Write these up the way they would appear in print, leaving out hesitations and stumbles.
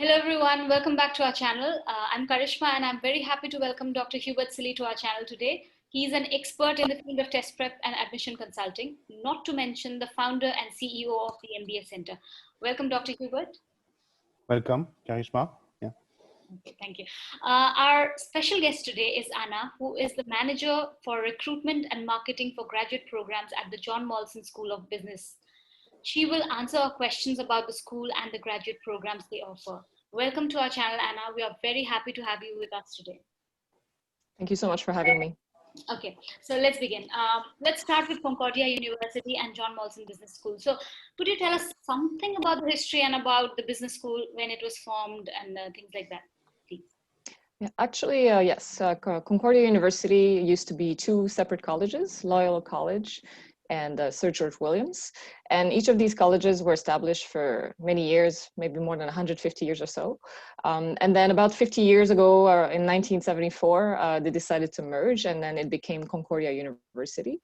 Hello everyone, welcome back to our channel. I'm Karishma and I'm very happy to welcome Dr. Hubert Silly to our channel today. He's an expert in the field of test prep and admission consulting, not to mention the founder and CEO of the MBA Center. Welcome, Dr. Hubert. Welcome, Karishma. Yeah. Okay, thank you. Our special guest today is Anna, who is the manager for recruitment and marketing for graduate programs at the John Molson School of Business. She will answer our questions about the school and the graduate programs they offer. Welcome to our channel, Anna. We are very happy to have you with us today. Thank you so much for having me. Okay, so let's begin. Let's start with Concordia University and John Molson Business School. So could you tell us something about the history and about the business school, when it was formed and things like that, please? Yeah, actually, yes. Concordia University used to be two separate colleges, Loyola College and Sir George Williams. And each of these colleges were established for many years, maybe more than 150 years or so. And then about 50 years ago, in 1974, they decided to merge, and then it became Concordia University.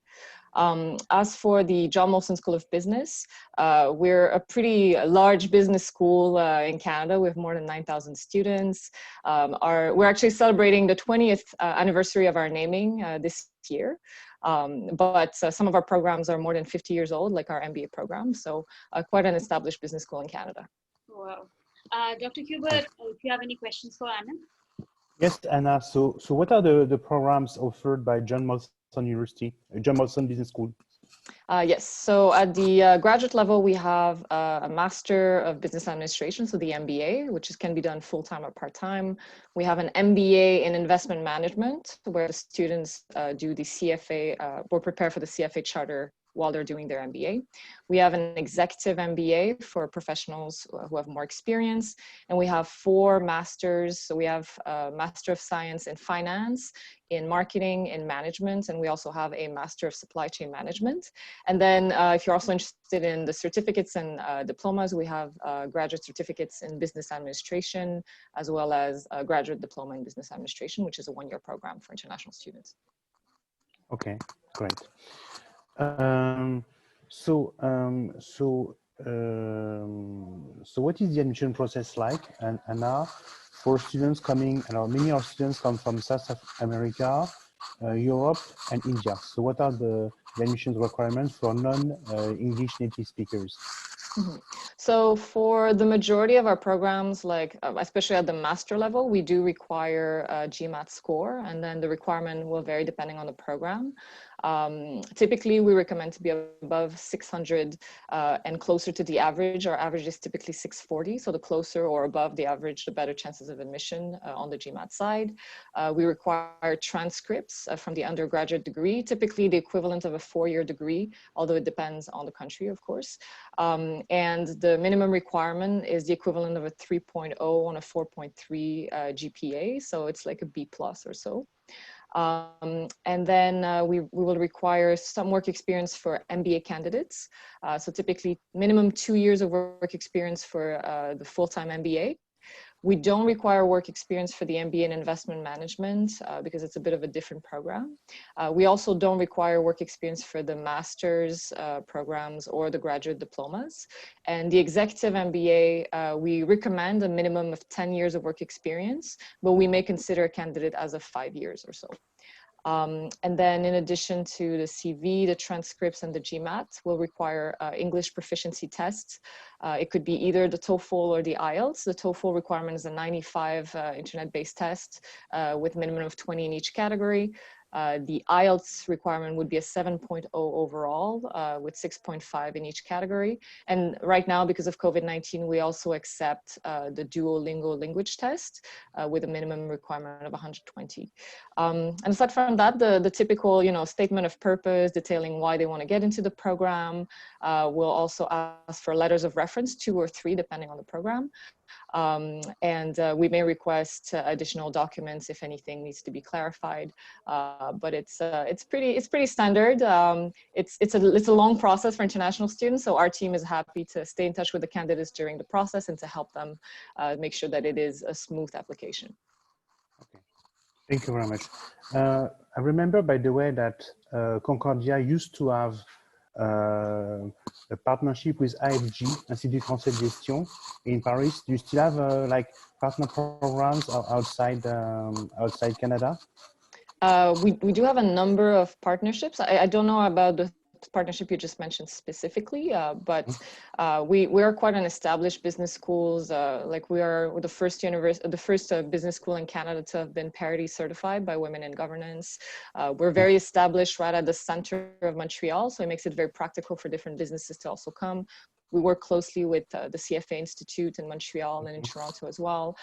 As for the John Molson School of Business, we're a pretty large business school in Canada with more than 9,000 students. We're actually celebrating the 20th anniversary of our naming this year. But some of our programs are more than 50 years old, like our MBA program. So quite an established business school in Canada. Wow. Dr. Hubert, if you have any questions for Anna? Yes, Anna. So what are the programs offered by John Molson University, John Molson Business School? Yes, so at the graduate level, we have a Master of Business Administration, so the MBA, which can be done full-time or part-time. We have an MBA in Investment Management, where the students do the CFA, or prepare for the CFA charter while they're doing their MBA. We have an executive MBA for professionals who have more experience, and we have 4 masters. So we have a Master of Science in Finance, in Marketing, in Management, and we also have a Master of Supply Chain Management. And then if you're also interested in the certificates and diplomas, we have graduate certificates in Business Administration, as well as a graduate diploma in Business Administration, which is a 1-year program for international students. Okay, great. So what is the admission process like, and now for students coming? Many of our students come from South America, Europe, and India. So what are the admissions requirements for non-English native speakers? Mm-hmm. So for the majority of our programs, like especially at the master level, we do require a GMAT score, and then the requirement will vary depending on the program. Typically, we recommend to be above 600 and closer to the average. Our average is typically 640, so the closer or above the average, the better chances of admission on the GMAT side. We require transcripts from the undergraduate degree, typically the equivalent of a 4-year degree, although it depends on the country, of course. And the minimum requirement is the equivalent of a 3.0 on a 4.3 GPA, so it's like a B+ or so. And then we will require some work experience for MBA candidates. So typically minimum 2 years of work experience for the full-time MBA. We don't require work experience for the MBA in Investment Management because it's a bit of a different program. We also don't require work experience for the master's programs or the graduate diplomas. And the executive MBA, we recommend a minimum of 10 years of work experience, but we may consider a candidate as of 5 years or so. And then in addition to the CV, the transcripts, and the GMAT, will require English proficiency tests. It could be either the TOEFL or the IELTS. The TOEFL requirement is a 95 internet-based test with minimum of 20 in each category. The IELTS requirement would be a 7.0 overall with 6.5 in each category. And right now, because of COVID-19, we also accept the Duolingo language test with a minimum requirement of 120. And aside from that, the typical, statement of purpose detailing why they want to get into the program. We'll also ask for letters of reference, 2 or 3, depending on the program. And we may request additional documents if anything needs to be clarified. But it's pretty standard. It's a long process for international students, so our team is happy to stay in touch with the candidates during the process and to help them make sure that it is a smooth application. Okay, thank you very much. I remember, by the way, that Concordia used to have a partnership with IFG, Institut Français de Gestion, in Paris. Do you still have like partner programs outside Canada? We do have a number of partnerships. I don't know about the partnership you just mentioned specifically, but we are quite an established business schools. Like we're the first business school in Canada to have been parity certified by Women in Governance. We're very established right at the center of Montreal, so it makes it very practical for different businesses to also come. We work closely with the CFA Institute in Montreal and in Toronto as well.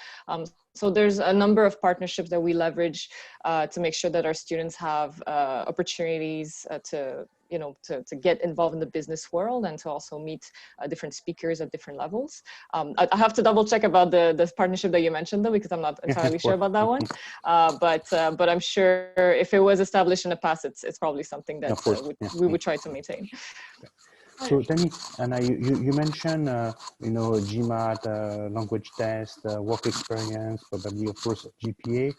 So there's a number of partnerships that we leverage to make sure that our students have opportunities to get involved in the business world and to also meet different speakers at different levels. I have to double check about the partnership that you mentioned though, because I'm not entirely sure about that one. But I'm sure if it was established in the past, it's probably something that we would try to maintain. So tell me, Anna, you mentioned, GMAT, language test, work experience, probably, of course, GPA,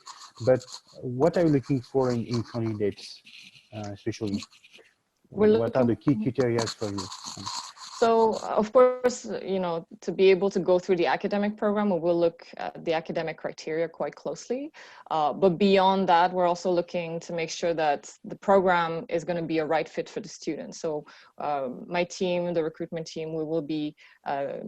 but what are you looking for in candidates, especially? What are the key criteria for you? So, of course, to be able to go through the academic program, we will look at the academic criteria quite closely. But beyond that, we're also looking to make sure that the program is going to be a right fit for the students. So my team, the recruitment team, we will be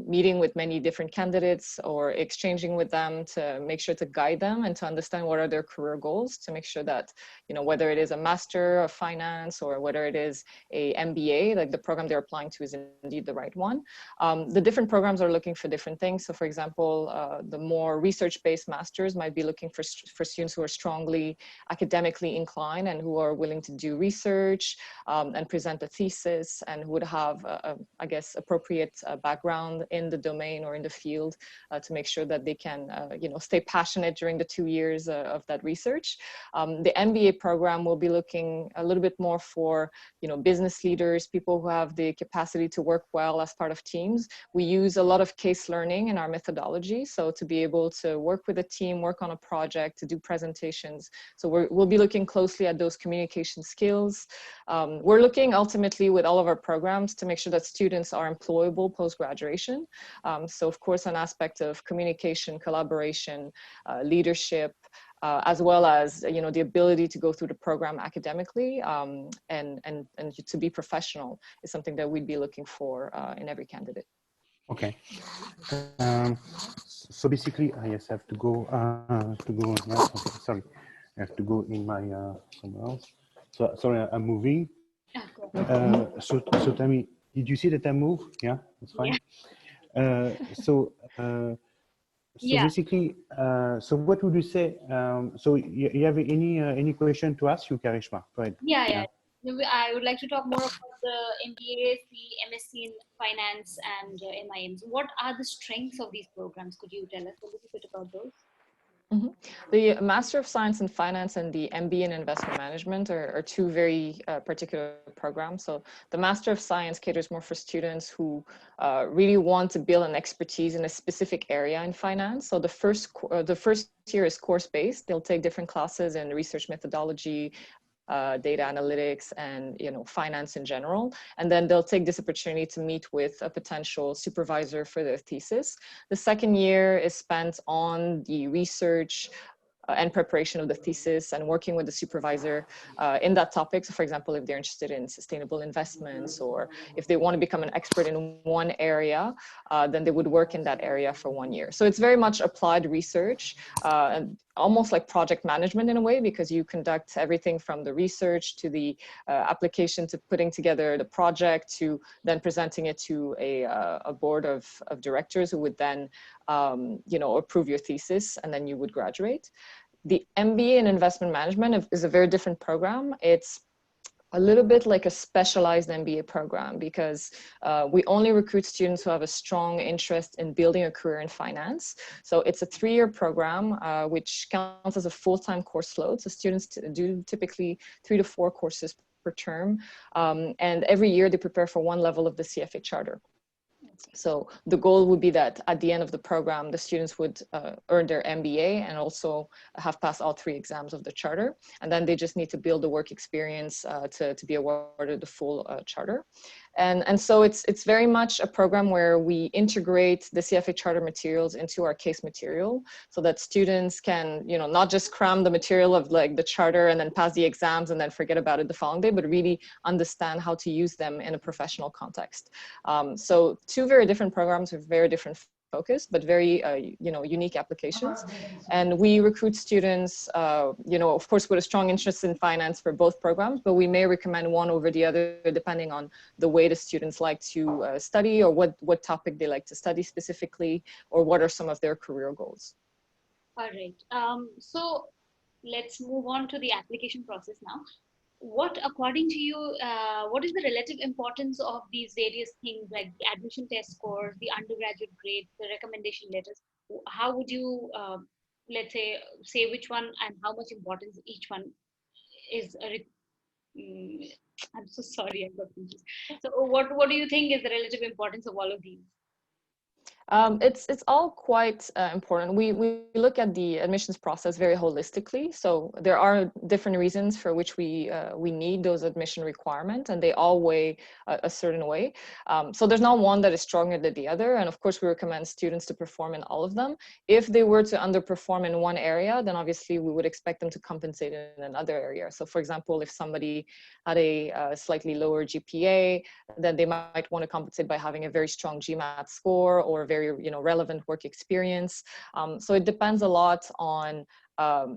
meeting with many different candidates or exchanging with them to make sure to guide them and to understand what are their career goals, to make sure that, whether it is a Master of Finance or whether it is a MBA, like the program they're applying to is indeed the right one. The different programs are looking for different things. So for example, the more research-based masters might be looking for students who are strongly academically inclined and who are willing to do research and present a thesis and would have, I guess, appropriate background in the domain or in the field to make sure that they can, stay passionate during the 2 years of that research. The MBA program will be looking a little bit more for, business leaders, people who have the capacity to work well as part of teams. We use a lot of case learning in our methodology. So to be able to work with a team, work on a project, to do presentations. So we'll be looking closely at those communication skills. We're looking ultimately with all of our programs to make sure that students are employable post-graduation. So of course, an aspect of communication, collaboration, leadership, as well as the ability to go through the program academically and to be professional is something that we'd be looking for in every candidate. Okay. So basically, yes, I have to go. Yeah, okay, sorry, I have to go in my somewhere else. So sorry, I'm moving. So tell me, did you see that I move? Yeah, that's fine. Yeah. So basically, so what would you say? So you have any question to ask you, Karishma? Go ahead. Yeah. I would like to talk more about the MBAs, the MSc in Finance and MIMs. What are the strengths of these programs? Could you tell us a little bit about those? Mm-hmm. The Master of Science in Finance and the MBA in Investment Management are two very particular programs. So the Master of Science caters more for students who really want to build an expertise in a specific area in finance. So the first year is course-based. They'll take different classes in research methodology, data analytics, and finance in general, and then they'll take this opportunity to meet with a potential supervisor for their thesis. The second year is spent on the research and preparation of the thesis and working with the supervisor in that topic. So for example, if they're interested in sustainable investments or if they want to become an expert in one area, then they would work in that area for 1 year. So it's very much applied research and almost like project management in a way, because you conduct everything from the research to the application to putting together the project to then presenting it to a board of directors who would then approve your thesis, and then you would graduate. The MBA in Investment Management is a very different program. It's a little bit like a specialized MBA program because we only recruit students who have a strong interest in building a career in finance. So it's a 3-year program, which counts as a full-time course load. So students do typically 3 to 4 courses per term. And every year they prepare for one level of the CFA charter. So the goal would be that at the end of the program, the students would earn their MBA and also have passed all 3 exams of the charter. And then they just need to build the work experience to be awarded the full charter. And so it's very much a program where we integrate the CFA charter materials into our case material so that students can, you know, not just cram the material of like the charter and then pass the exams and then forget about it the following day, but really understand how to use them in a professional context. So 2 very different programs with very different focus, but very, you know, unique applications. And we recruit students, you know, of course, with a strong interest in finance for both programs, but we may recommend one over the other depending on the way the students like to study or what topic they like to study specifically, or what are some of their career goals. All right. So let's move on to the application process now. What, according to you, what is the relative importance of these various things like the admission test scores, the undergraduate grades, the recommendation letters? How would you, let's say which one and how much importance each one is? I'm so sorry, I got confused. So, what do you think is the relative importance of all of these? It's all quite important. We look at the admissions process very holistically. So there are different reasons for which we need those admission requirements, and they all weigh a certain way. So there's not one that is stronger than the other. And of course, we recommend students to perform in all of them. If they were to underperform in one area, then obviously we would expect them to compensate in another area. So for example, if somebody had a slightly lower GPA, then they might want to compensate by having a very strong GMAT score or a very, you know, relevant work experience. So it depends a lot on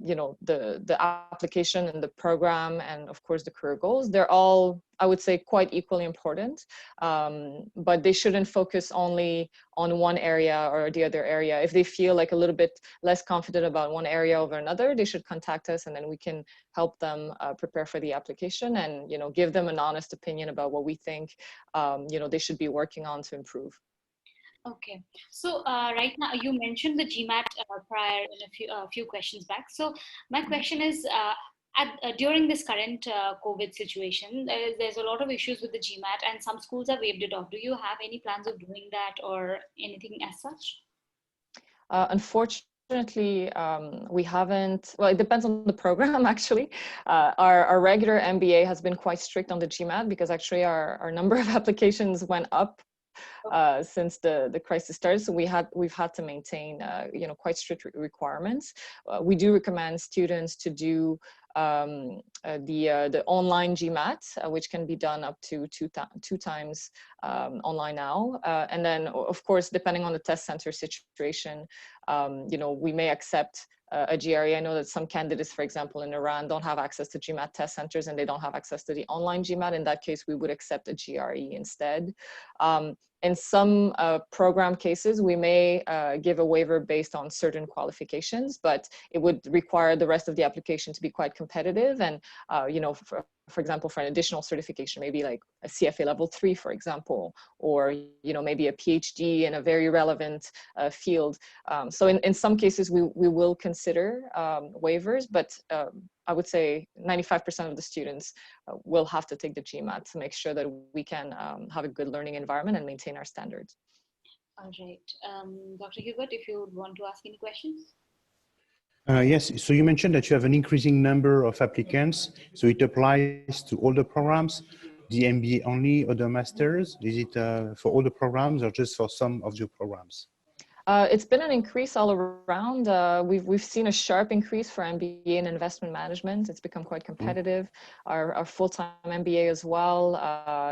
you know, the application and the program, and of course the career goals. They're all, I would say, quite equally important, but they shouldn't focus only on one area or the other area. If they feel like a little bit less confident about one area over another, they should contact us, and then we can help them prepare for the application and, you know, give them an honest opinion about what we think, you know, they should be working on to improve. Okay, so right now you mentioned the GMAT prior in a few questions back. So my question is, during this current COVID situation, there's a lot of issues with the GMAT, and some schools have waived it off. Do you have any plans of doing that or anything as such? Unfortunately, we haven't. Well, it depends on the program, actually. Our regular MBA has been quite strict on the GMAT because actually our number of applications went up since the crisis started. So we've had to maintain you know, quite strict requirements. We do recommend students to do the online GMAT, which can be done up to two times online now. And then, of course, depending on the test center situation, you know, we may accept a GRE. I know that some candidates, for example, in Iran, don't have access to GMAT test centers and they don't have access to the online GMAT. In that case, we would accept a GRE instead. In some program cases, we may give a waiver based on certain qualifications, but it would require the rest of the application to be quite competitive. And, you know, for example, for an additional certification, maybe like a CFA level 3, for example, or, you know, maybe a PhD in a very relevant field. So in some cases, we will consider waivers, but I would say 95% of the students will have to take the GMAT to make sure that we can have a good learning environment and maintain our standards. All right. Dr. Hubert, if you would want to ask any questions. Yes, so you mentioned that you have an increasing number of applicants. So it applies to all the programs, the MBA only, or the masters? Is it for all the programs or just for some of your programs? It's been an increase all around. We've seen a sharp increase for MBA in investment management. It's become quite competitive. Our full-time MBA as well,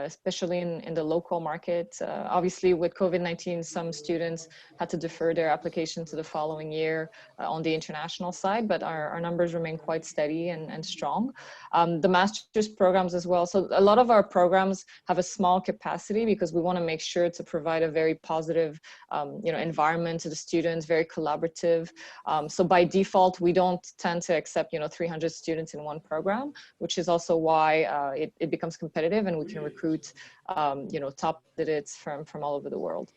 especially in the local market. Obviously, with COVID-19, some students had to defer their application to the following year on the international side, but our numbers remain quite steady and strong. The master's programs as well. So a lot of our programs have a small capacity because we want to make sure to provide a very positive, you know, environment to the students, very collaborative. So by default, we don't tend to accept, you know, 300 students in one program, which is also why it becomes competitive and we can recruit, you know, top candidates from all over the world.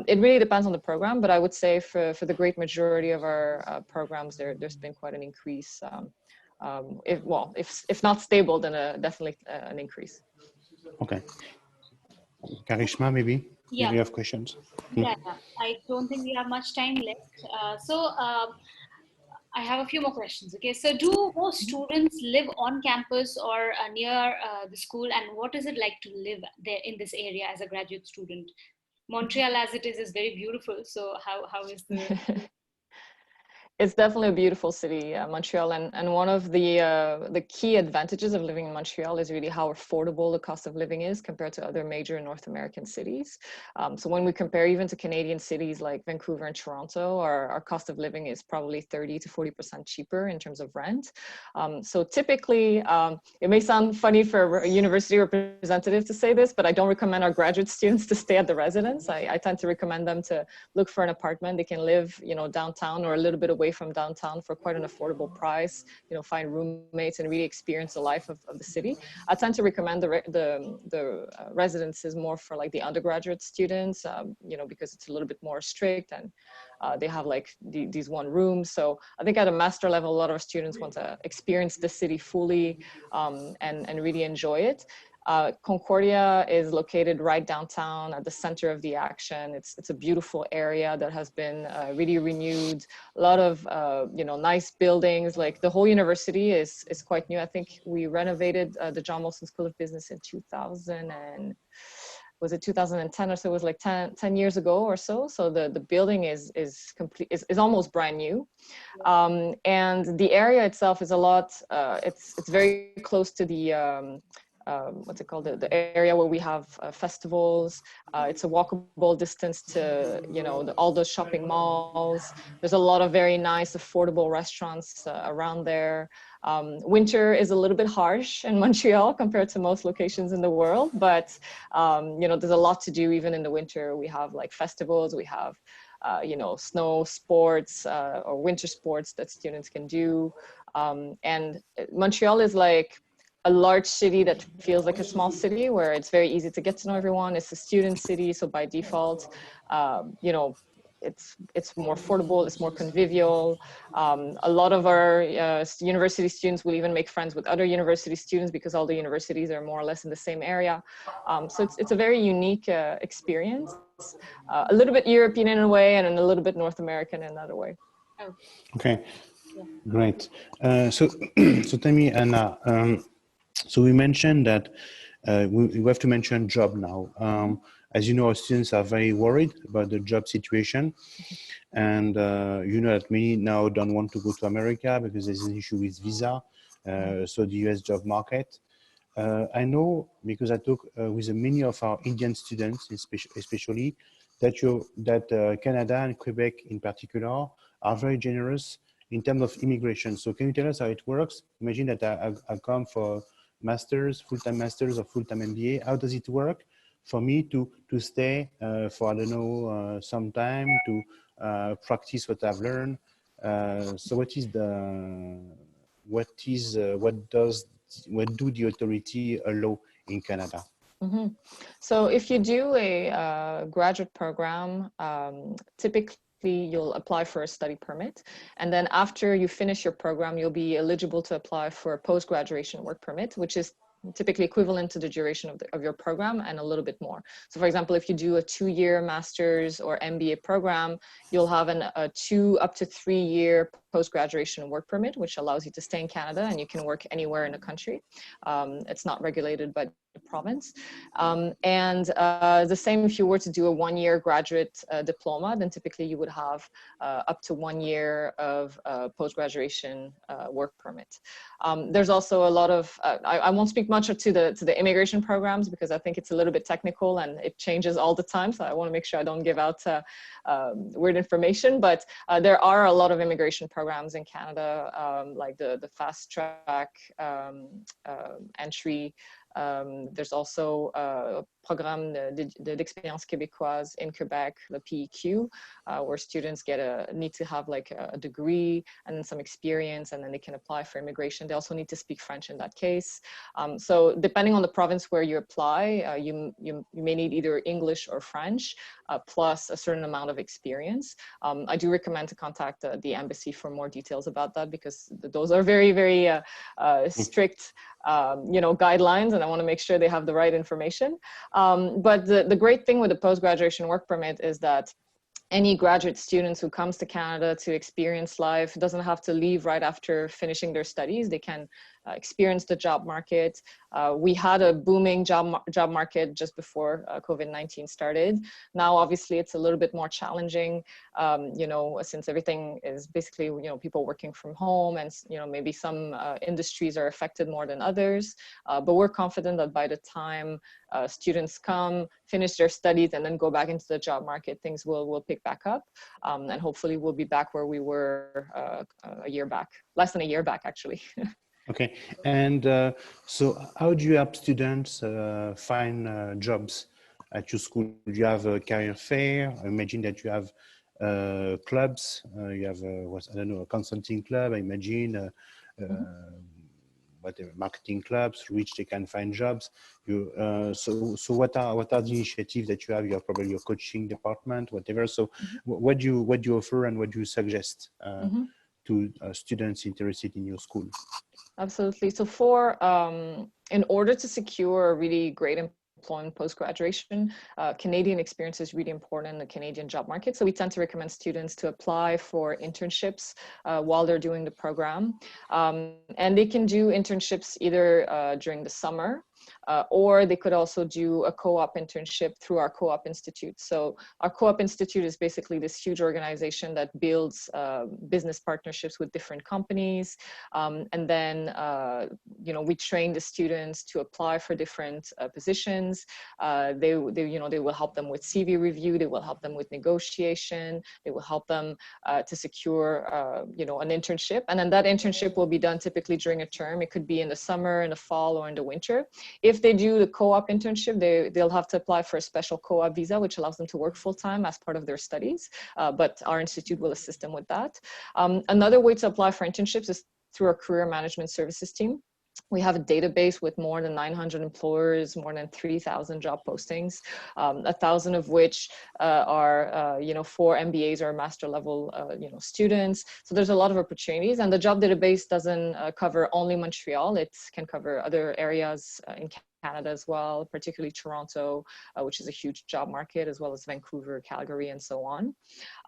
It really depends on the program, but I would say for the great majority of our programs, there's been quite an increase. If not stable, then definitely an increase. Okay. Karishma, maybe? Yeah, you have questions? yeah. I don't think we have much time left. I have a few more questions. Okay, so do most students live on campus or near the school, and what is it like to live there in this area as a graduate student? Montreal, as it is very beautiful. So how is the It's definitely a beautiful city, Montreal, and one of the key advantages of living in Montreal is really how affordable the cost of living is compared to other major North American cities. So when we compare even to Canadian cities like Vancouver and Toronto, our cost of living is probably 30 to 40% cheaper in terms of rent. So typically, it may sound funny for a university representative to say this, but I don't recommend our graduate students to stay at the residence. I tend to recommend them to look for an apartment. They can live, downtown or a little bit away from downtown for quite an affordable price, find roommates and really experience the life of the city. I tend to recommend the residences more for like the undergraduate students, because it's a little bit more strict and they have like these one rooms. So I think at a master level, a lot of our students want to experience the city fully and really enjoy it. Concordia is located right downtown at the center of the action. It's a beautiful area that has been really renewed. A lot of nice buildings. Like the whole university is quite new. I think we renovated the John Molson School of Business in 2010 or so. It was like 10 years ago or so. So the building is complete, is almost brand new. And the area itself is a lot, it's very close to the, what's it called, the area where we have festivals. It's a walkable distance to, all the shopping malls. There's a lot of very nice, affordable restaurants around there. Winter is a little bit harsh in Montreal compared to most locations in the world, but, there's a lot to do even in the winter. We have like festivals, we have snow sports or winter sports that students can do. And Montreal is like a large city that feels like a small city where it's very easy to get to know everyone. It's a student city, so by default, it's more affordable, it's more convivial. A lot of our university students will even make friends with other university students because all the universities are more or less in the same area. So it's a very unique experience, a little bit European in a way and a little bit North American in another way. Okay, great. So tell me, Anna, so we mentioned that we have to mention job now. As you know, our students are very worried about the job situation. And that many now don't want to go to America because there's an issue with visa. So the US job market. I know because I talk with many of our Indian students, especially, that Canada and Quebec in particular are very generous in terms of immigration. So can you tell us how it works? Imagine that I come for masters, full-time masters or full-time MBA. How does it work for me to stay for, I don't know, some time to practice what I've learned? So what do the authority allow in Canada? Mm-hmm. So if you do a graduate program, typically you'll apply for a study permit. And then after you finish your program, you'll be eligible to apply for a post-graduation work permit, which is typically equivalent to the duration of your program and a little bit more. So for example, if you do a 2-year master's or MBA program, you'll have a 2 up to 3 year post-graduation work permit, which allows you to stay in Canada and you can work anywhere in the country. It's not regulated by the province. And the same if you were to do a 1-year graduate diploma, then typically you would have up to 1 year of post-graduation work permit. There's also a lot of, I won't speak much to the immigration programs because I think it's a little bit technical and it changes all the time. So I want to make sure I don't give out weird information, but there are a lot of immigration programs in Canada, like the fast track entry. There's also a programme d'expérience québécoise in Quebec, the PEQ, where students need to have like a degree and then some experience, and then they can apply for immigration. They also need to speak French in that case. So depending on the province where you apply, you may need either English or French, plus a certain amount of experience. I do recommend to contact the embassy for more details about that because those are very, very strict guidelines, and I want to make sure they have the right information. But the great thing with the post-graduation work permit is that any graduate students who comes to Canada to experience life doesn't have to leave right after finishing their studies. They can experience the job market. We had a booming job market just before COVID-19 started. Now, obviously, it's a little bit more challenging, you know, since everything is basically, you know, people working from home, and, you know, maybe some industries are affected more than others. But we're confident that by the time students come, finish their studies, and then go back into the job market, things will pick back up. And hopefully we'll be back where we were a year back, less than a year back, actually. Okay, and so how do you help students find jobs at your school? Do you have a career fair? I imagine that you have clubs. You have I don't know, a consulting club. I imagine whatever, marketing clubs through which they can find jobs. You so what are the initiatives that you have? You have probably your coaching department, whatever. So what do you offer, and what do you suggest to students interested in your school? Absolutely. So for, in order to secure a really great employment post-graduation, Canadian experience is really important in the Canadian job market. So we tend to recommend students to apply for internships while they're doing the program. And they can do internships either during the summer, or they could also do a co-op internship through our co-op institute. So our co-op institute is basically this huge organization that builds business partnerships with different companies. And then, you know, we train the students to apply for different positions. They will help them with CV review. They will help them with negotiation. They will help them to secure, you know, an internship. And then that internship will be done typically during a term. It could be in the summer, in the fall, or in the winter. If they do the co-op internship, they'll have to apply for a special co-op visa, which allows them to work full-time as part of their studies. But our institute will assist them with that. Another way to apply for internships is through our career management services team. We have a database with more than 900 employers, more than 3,000 job postings, 1,000 of which are, you know, for MBAs or master level, you know, students. So there's a lot of opportunities, and the job database doesn't cover only Montreal. It can cover other areas in Canada as well, particularly Toronto, which is a huge job market, as well as Vancouver, Calgary, and so on.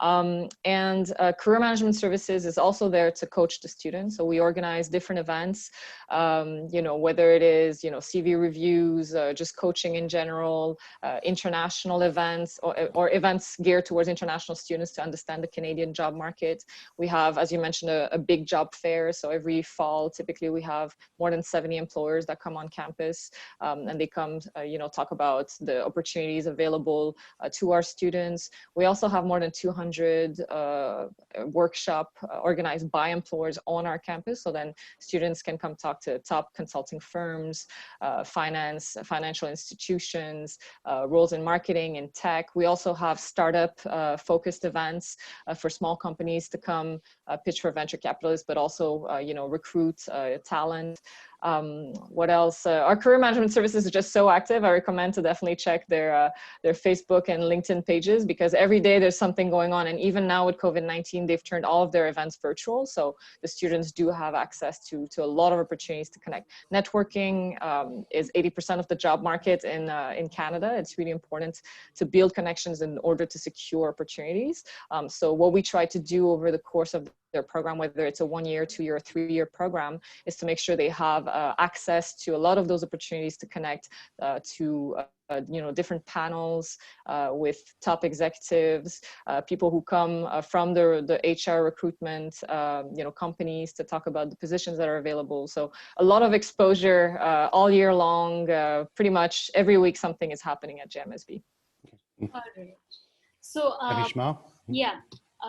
Career management services is also there to coach the students. So we organize different events, you know, whether it is, you know, CV reviews, just coaching in general, international events, or events geared towards international students to understand the Canadian job market. We have, as you mentioned, a big job fair. So every fall, typically we have more than 70 employers that come on campus, and they come, you know, talk about the opportunities available to our students. We also have more than 200 workshop organized by employers on our campus. So then students can come talk to top consulting firms, financial institutions, roles in marketing and tech. We also have startup focused events for small companies to come pitch for venture capitalists, but also, you know, recruit talent. What else? Our career management services is just so active. I recommend to definitely check their Facebook and LinkedIn pages, because every day there's something going on. And even now with COVID-19, they've turned all of their events virtual. So the students do have access to a lot of opportunities to connect. Networking is 80% of the job market in Canada. It's really important to build connections in order to secure opportunities. So what we try to do over the course of their program, whether it's a 1 year, 2 year, 3 year program, is to make sure they have access to a lot of those opportunities to connect to you know, different panels with top executives, people who come from the HR recruitment, you know, companies to talk about the positions that are available. So a lot of exposure all year long. Pretty much every week something is happening at GMSB. All right. So, yeah.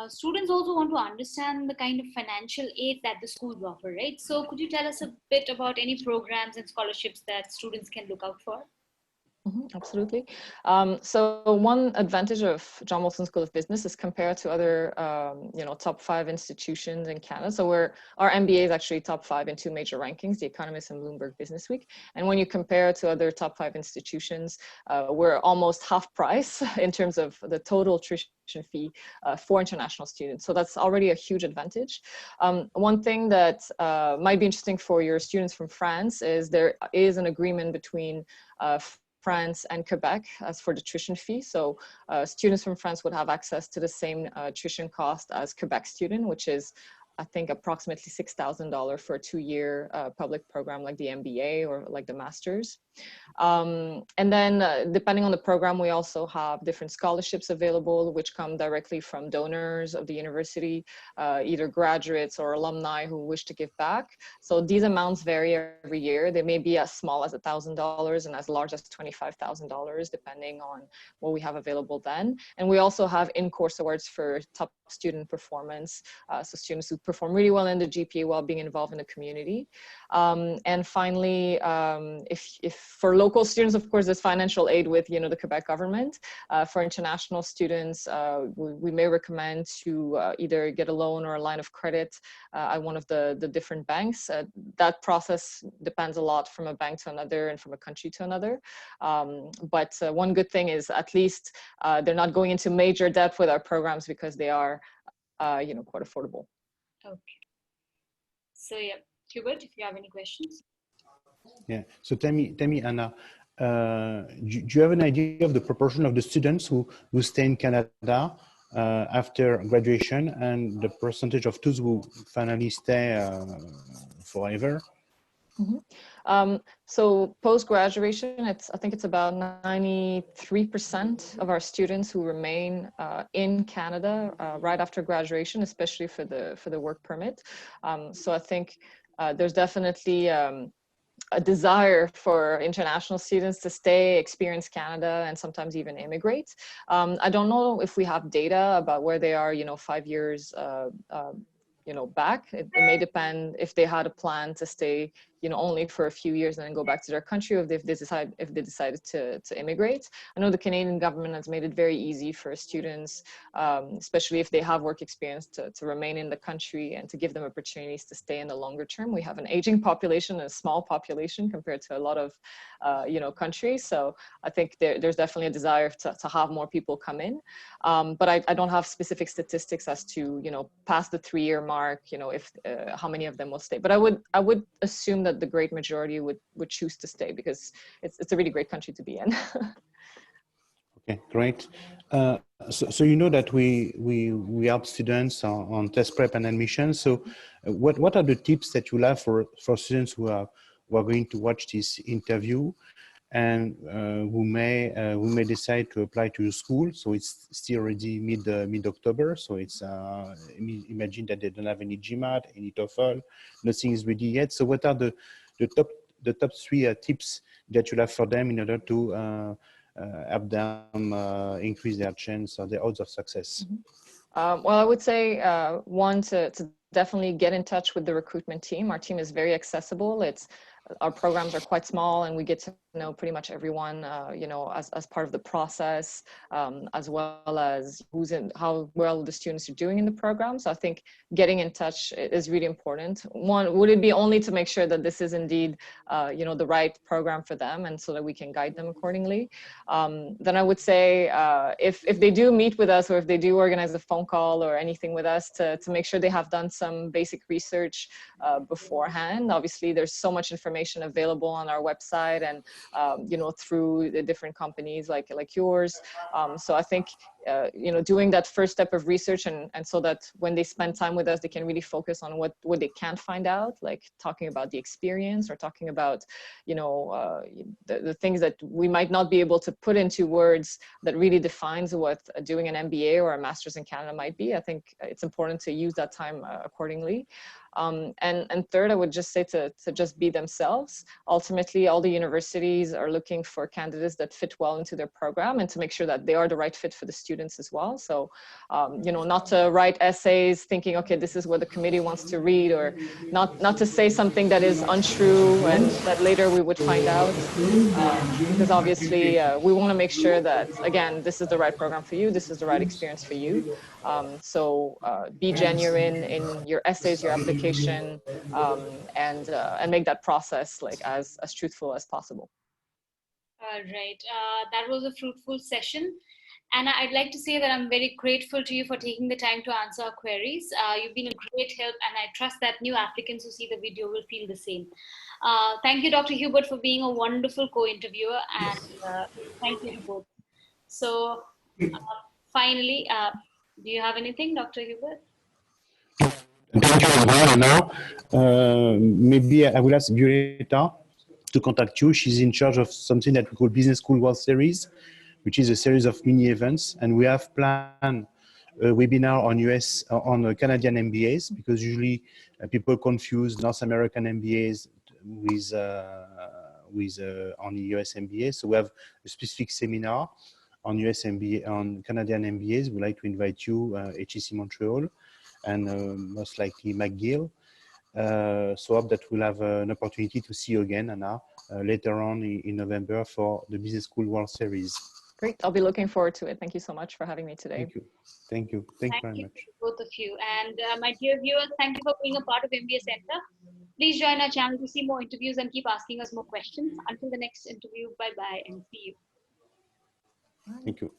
Students also want to understand the kind of financial aid that the schools offer, right? So could you tell us a bit about any programs and scholarships that students can look out for? Absolutely. So one advantage of John Molson School of Business is compared to other, you know, top 5 institutions in Canada. So our MBA is actually top 5 in 2 major rankings, The Economist and Bloomberg Business Week. And when you compare to other top 5 institutions, we're almost half price in terms of the total tuition fee for international students. So that's already a huge advantage. One thing that might be interesting for your students from France is there is an agreement between France and Quebec as for the tuition fee. So students from France would have access to the same tuition cost as Quebec student, which is I think approximately $6,000 for a 2-year public program like the MBA or like the master's. And then depending on the program, we also have different scholarships available, which come directly from donors of the university, either graduates or alumni who wish to give back. So these amounts vary every year. They may be as small as $1,000 and as large as $25,000, depending on what we have available then. And we also have in-course awards for top student performance. So students who perform really well in the GPA while being involved in the community. And finally, if for local students, of course, there's financial aid with, the Quebec government. For international students, we may recommend to either get a loan or a line of credit at one of the different banks. That process depends a lot from a bank to another and from a country to another. But one good thing is at least they're not going into major debt with our programs because they are, quite affordable. Okay. So yeah, Hubert, if you have any questions. Yeah. So tell me, Anna, do you have an idea of the proportion of the students who stay in Canada after graduation and the percentage of those who finally stay forever? Mm-hmm. So post-graduation, I think it's about 93% of our students who remain in Canada right after graduation, especially for the work permit. So I think there's definitely a desire for international students to stay, experience Canada, and sometimes even immigrate. I don't know if we have data about where they are, 5 years back. It may depend if they had a plan to stay, only for a few years and then go back to their country, or if they decided to immigrate. I know the Canadian government has made it very easy for students, especially if they have work experience, to remain in the country and to give them opportunities to stay in the longer term. We have an aging population, a small population compared to a lot of, countries. So I think there's definitely a desire to have more people come in. But I don't have specific statistics as to, past the 3-year mark, if how many of them will stay. But I would assume that the great majority would choose to stay because it's a really great country to be in. Okay, great. So you know that we help students on test prep and admission. So what are the tips that you have for students who are going to watch this interview and who may decide to apply to your school? So it's still already mid October. So it's imagine that they don't have any GMAT, any TOEFL, nothing is ready yet. So what are the top 3 tips that you have for them in order to help them increase their chance or their odds of success? Well, I would say one, to definitely get in touch with the recruitment team. Our team is very accessible. Our programs are quite small and we get to know pretty much everyone, as part of the process, as well as how well the students are doing in the program. So I think getting in touch is really important. One, would it be only to make sure that this is indeed, the right program for them and so that we can guide them accordingly. Then I would say if they do meet with us or if they do organize a phone call or anything with us, to make sure they have done some basic research beforehand. Obviously, there's so much information available on our website and through the different companies like yours. So I think doing that first step of research and so that when they spend time with us, they can really focus on what they can't find out, like talking about the experience or talking about the things that we might not be able to put into words that really defines what doing an MBA or a master's in Canada might be. I think it's important to use that time accordingly. And third, I would just say to just be themselves. Ultimately, all the universities are looking for candidates that fit well into their program and to make sure that they are the right fit for the students as well. So, not to write essays thinking, okay, this is what the committee wants to read, or not to say something that is untrue and that later we would find out. Because obviously we want to make sure that, again, this is the right program for you, this is the right experience for you. So be genuine in your essays, your application, and make that process like as truthful as possible. Right. That was a fruitful session. Anna, I'd like to say that I'm very grateful to you for taking the time to answer our queries. You've been a great help, and I trust that new applicants who see the video will feel the same. Thank you, Dr. Hubert, for being a wonderful co-interviewer, and thank you to both. So finally, do you have anything, Dr. Hubert? Thank you as well. And now, maybe I will ask Violeta to contact you. She's in charge of something that we call Business School World Series, which is a series of mini events. And we have planned a webinar on Canadian MBAs, because usually people confuse North American MBAs with on the US MBA. So we have a specific seminar on US MBA, on Canadian MBAs. We'd like to invite you, HEC Montreal, and most likely McGill. So hope that we'll have an opportunity to see you again, Anna, later on in November for the Business School World Series. Great. I'll be looking forward to it. Thank you so much for having me today. Thank you. Thank you. Thank you very much. Both of you. And my dear viewers, thank you for being a part of MBA Center. Please join our channel to see more interviews and keep asking us more questions. Until the next interview, bye-bye and see you. Thank you.